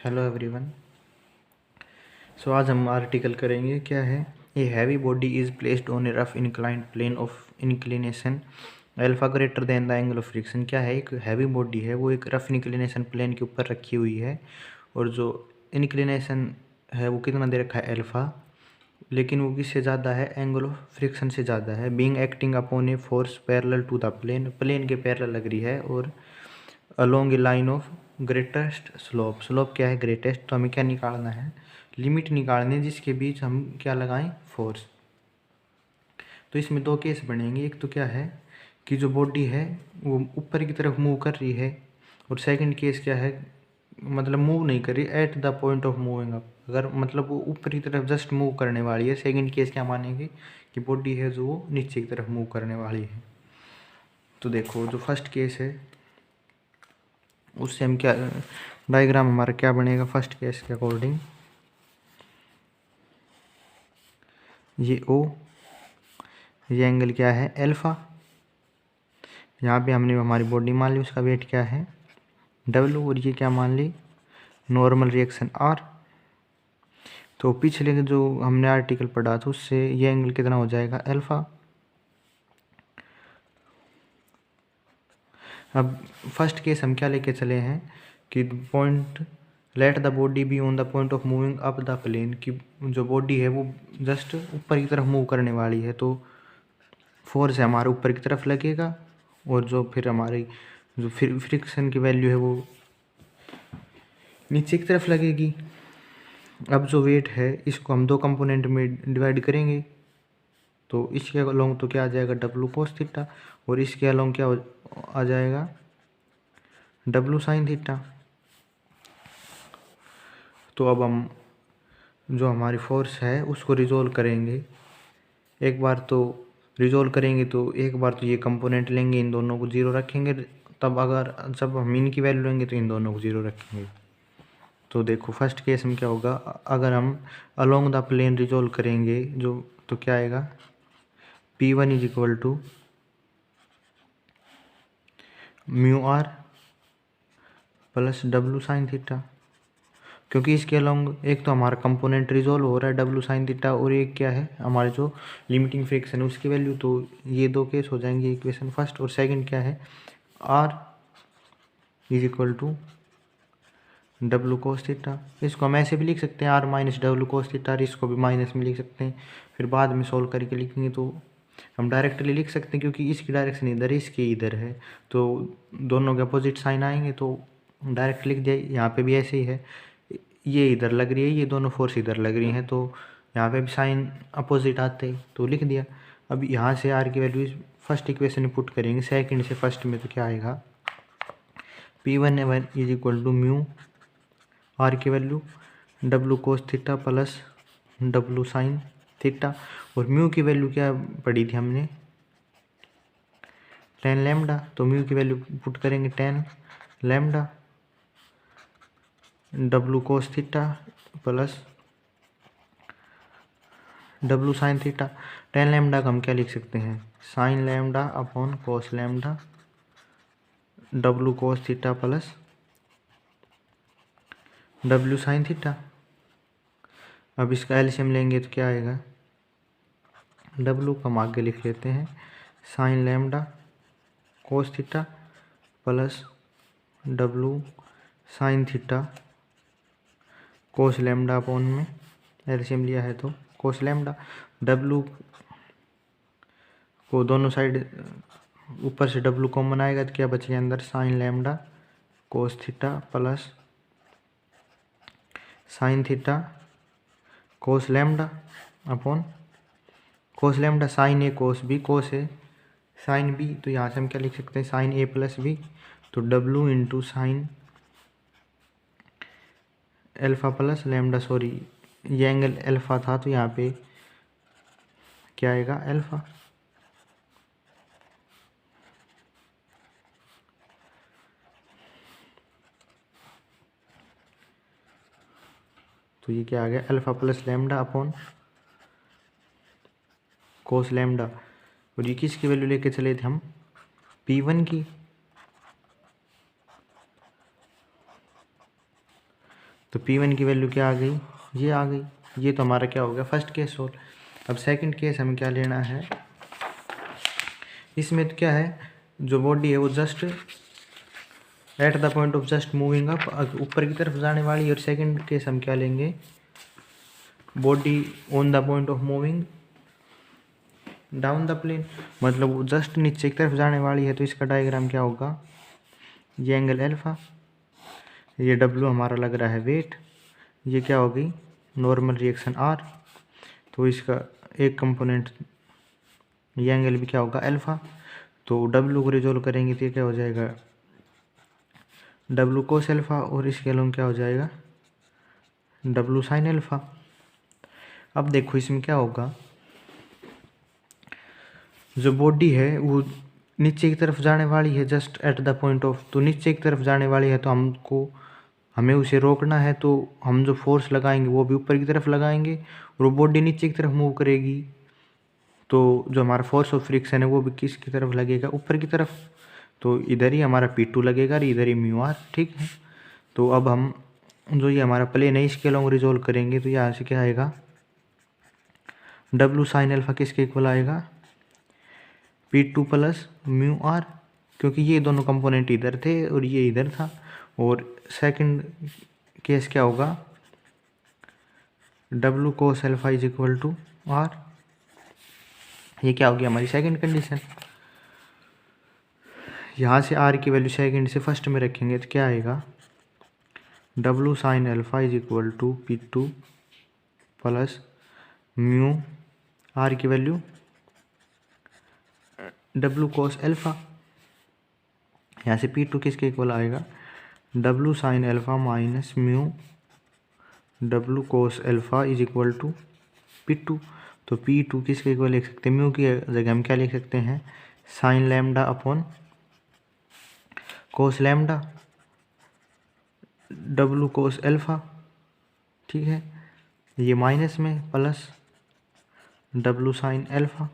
Hello everyone. सो आज हम article करेंगे क्या है। A heavy body is placed on a rough inclined plane of inclination alpha greater than the angle of friction. क्या है, एक हैवी बॉडी है वो एक रफ इंक्लिनेशन प्लेन के ऊपर रखी हुई है और जो इंक्लिनेशन है वो कितना दे रखा है अल्फा, लेकिन वो किससे ज़्यादा है, एंगल ऑफ फ्रिक्शन से ज़्यादा है। Being acting upon a force parallel to the plane, plane के पैरेलल लग रही है और along a line of greatest slope. Slope क्या है, ग्रेटेस्ट। तो हमें क्या निकालना है, लिमिट निकालनी है जिसके बीच हम क्या लगाएं, फोर्स। तो इसमें दो केस बनेंगे। एक तो क्या है कि जो बॉडी है वो ऊपर की तरफ मूव कर रही है, और सेकंड केस क्या है, मतलब मूव नहीं कर रही, at the point of moving up. अगर मतलब वो ऊपर की तरफ जस्ट मूव करने वाली है, सेकंड केस क्या मानेंगे कि बॉडी है जो वो नीचे की तरफ मूव करने वाली है। तो देखो जो फर्स्ट केस है उससे हम क्या, डायग्राम हमारा क्या बनेगा फर्स्ट केस के अकॉर्डिंग। ये ओ, ये एंगल क्या है अल्फा। यहाँ पे हमने हमारी बॉडी मान ली, उसका वेट क्या है डब्ल्यू, और ये क्या मान ली, नॉर्मल रिएक्शन आर। तो पिछले जो हमने आर्टिकल पढ़ा था उससे ये एंगल कितना हो जाएगा अल्फा। अब फर्स्ट केस हम क्या लेके चले हैं कि point let the body be on the point of moving up the plane, की जो बॉडी है वो जस्ट ऊपर की तरफ मूव करने वाली है, तो फोर्स है हमारे ऊपर की तरफ लगेगा और जो फिर हमारी जो फ्रिक्शन की वैल्यू है वो नीचे की तरफ लगेगी। अब जो वेट है इसको हम दो कंपोनेंट में डिवाइड करेंगे, तो इसके अलोंग तो क्या आ जाएगा डब्लू कोस थीटा, और इसके अलोंग क्या आ जाएगा डब्लू साइन थीटा। तो अब हम जो हमारी फोर्स है उसको रिजोल्व करेंगे। एक बार तो रिजोल्व करेंगे तो एक बार तो ये कंपोनेंट लेंगे, इन दोनों को जीरो रखेंगे, तब अगर जब हम इनकी वैल्यू लेंगे तो इन दोनों को जीरो रखेंगे। तो देखो फर्स्ट केस में क्या होगा, अगर हम अलोंग द प्लेन रिजोल्व करेंगे जो, तो क्या आएगा P1 is equal to mu R plus W sine theta, क्योंकि इसके अलोंग एक तो हमारा कंपोनेंट रिजोल्व हो रहा है डब्लू साइन थीटा, और एक क्या है हमारे जो लिमिटिंग फ्रिक्शन है उसकी वैल्यू। तो ये दो केस हो जाएंगे इक्वेशन फर्स्ट, और सेकंड क्या है R is equal to W cos theta. इसको हम ऐसे भी लिख सकते हैं R minus W cos theta, इसको भी माइनस में लिख सकते हैं, फिर बाद में सोल्व करके लिखेंगे तो हम डायरेक्टली लिख सकते हैं, क्योंकि इसकी डायरेक्शन इधर है इसकी इधर है, तो दोनों के अपोजिट साइन आएंगे तो डायरेक्ट लिख दिया। यहाँ पे भी ऐसे ही है, ये इधर लग रही है, ये दोनों फोर्स इधर लग रही हैं, तो यहाँ पे भी साइन अपोजिट आते तो लिख दिया। अब यहाँ से आर की वैल्यू फर्स्ट इक्वेशन में पुट करेंगे, सेकंड से फर्स्ट में तो क्या आएगा P1 is equal to mu R की value W cos theta plus W sine theta, और म्यू की वैल्यू क्या पढ़ी थी हमने 10 लैम्डा, तो म्यू की वैल्यू पुट करेंगे 10 lambda W cos theta plus W sine theta. 10 lambda का हम क्या लिख सकते हैं, sine lambda upon cos lambda W cos theta plus W sine theta. अब इसका एलसीएम लेंगे तो क्या आएगा, डब्लू का हम आगे लिख लेते हैं sine lambda cos theta plus W sine theta cos lambda upon में एलसीएम लिया है तो कोस लैम्डा। डब्लू को दोनों साइड ऊपर से डब्लू कॉमन आएगा तो क्या बचेगा अंदर, sine lambda cos theta plus sine theta cos lambda upon cos lambda sine A cos B, cos A sine B, तो यहाँ से हम क्या लिख सकते हैं साइन ए प्लस बी, तो W into sine alpha plus lambda, sorry ये एंगल एल्फा था तो यहाँ पे क्या आएगा एल्फा। तो ये क्या आ गया alpha plus lambda upon cos lambda, और ये किसकी वैल्यू लेके चले थे हम P1 की, तो P1 की वैल्यू क्या आ गई, ये आ गई। ये तो हमारा क्या हो गया फर्स्ट केस सोल्व। अब सेकंड केस हमें क्या लेना है, इसमें तो क्या है, जो बॉडी है वो just at the point of just moving up, ऊपर की तरफ जाने वाली है। और सेकंड केस हम क्या लेंगे, body on the point of moving down the plane, मतलब वो जस्ट नीचे की तरफ जाने वाली है। तो इसका डायग्राम क्या होगा, ये एंगल अल्फा, ये डब्ल्यू हमारा लग रहा है वेट, ये क्या होगी नॉर्मल रिएक्शन आर। तो इसका एक कंपोनेंट ये एंगल भी क्या होगा अल्फा। तो डब्ल्यू को रिजोल्व करेंगे तो ये क्या हो जाएगा डब्ल्यू कोस अल्फा, और इसके अलोंग क्या हो जाएगा डब्ल्यू साइन अल्फा। अब देखो इसमें क्या होगा, जो बॉडी है वो नीचे की तरफ जाने वाली है just at the point of, तो नीचे की तरफ जाने वाली है तो हमें उसे रोकना है। तो हम जो फोर्स लगाएंगे वो भी ऊपर की तरफ लगाएंगे, और वो बॉडी नीचे की तरफ मूव करेगी। तो जो हमारा फोर्स ऑफ फ्रिक्शन है वो भी किसकी तरफ लगेगा, ऊपर की तरफ। तो इधर ही हमारा P2 लगेगा और इधर ही म्यू आर, ठीक है। तो अब हम जो ये हमारा प्लेन है इसके अलोंग रिजोल्व करेंगे, तो यहाँ से क्या आएगा डब्ल्यू साइन अल्फा किसके इक्वल आएगा P2 प्लस म्यू आर, क्योंकि ये दोनों कंपोनेंट इधर थे और ये इधर था। और सेकंड केस क्या होगा W cos alpha is equal to R, ये क्या होगी हमारी सेकंड कंडीशन। यहाँ से आर की वैल्यू सेकंड से फर्स्ट में रखेंगे तो क्या आएगा W sine alpha is equal to P2 plus mu R की वैल्यू डब्ल्यू कोस अल्फा। यहाँ से P2 किसके इक्वल आएगा W sine alpha minus mu W cos alpha is equal to P2। तो P2 किसके इक्वल लिख सकते हैं, म्यू की जगह हम क्या लिख सकते हैं sine lambda upon cos lambda W cos alpha, ठीक है। ये माइनस में plus W sine alpha.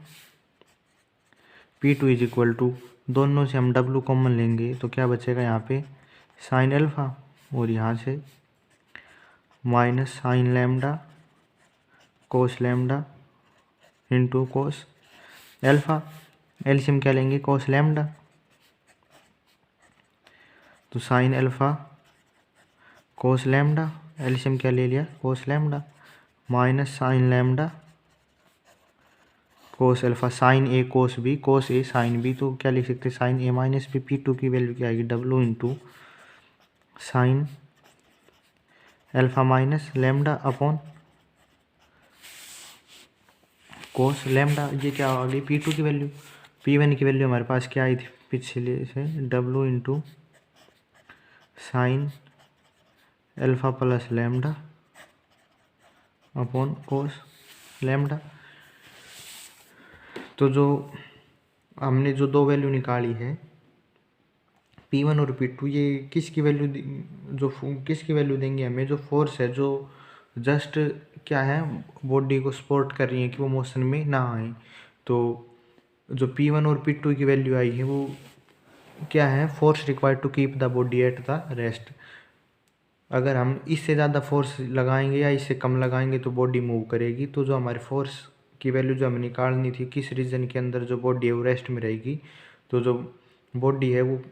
P2 is equal to, दोनों से हम डब्ल्यू कॉमन लेंगे तो क्या बचेगा यहाँ पे साइन अल्फा, और यहाँ से minus sine lambda cos lambda into cos alpha. LCM क्या लेंगे कोस लैम्डा, तो sine alpha cos lambda, LCM क्या ले लिया cos lambda, minus sine lambda cos alpha, sine A cos B, cos A sine B. तो क्या लिख सकते हैं साइन ए माइनस बी। P2 की वैल्यू क्या आएगी W into sine alpha minus lambda upon cos lambda. ये क्या आ गई P2 की वैल्यू। P1 की वैल्यू हमारे पास क्या आई थी पिछले से W into sine alpha plus lambda upon cos lambda. तो जो हमने जो दो वैल्यू निकाली है P1 और P2, ये किसकी वैल्यू किसकी वैल्यू देंगे हमें, जो फोर्स है जो जस्ट क्या है बॉडी को सपोर्ट कर रही है कि वो मोशन में ना आए। तो जो P1 और P2 की वैल्यू आई है वो क्या है force required to keep the body at the rest. अगर हम इससे ज़्यादा फोर्स लगाएंगे या इससे कम लगाएंगे तो बॉडी मूव करेगी। तो जो हमारी फोर्स की वैल्यू जो हमें निकालनी थी किस रीजन के अंदर जो बॉडी है वो रेस्ट में रहेगी, तो जो बॉडी है वो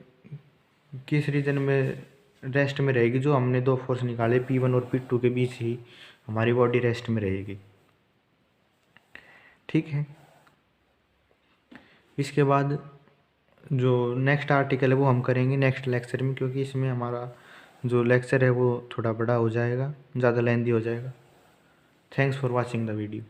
किस रीजन में रेस्ट में रहेगी, जो हमने दो फोर्स निकाले P1 और P2 के बीच ही हमारी बॉडी रेस्ट में रहेगी, ठीक है। इसके बाद जो नेक्स्ट आर्टिकल है वो हम करेंगे नेक्स्ट लेक्चर में, क्योंकि इसमें हमारा जो लेक्चर है वो थोड़ा बड़ा हो जाएगा, ज़्यादा लेंथी हो जाएगा। Thanks for watching the video.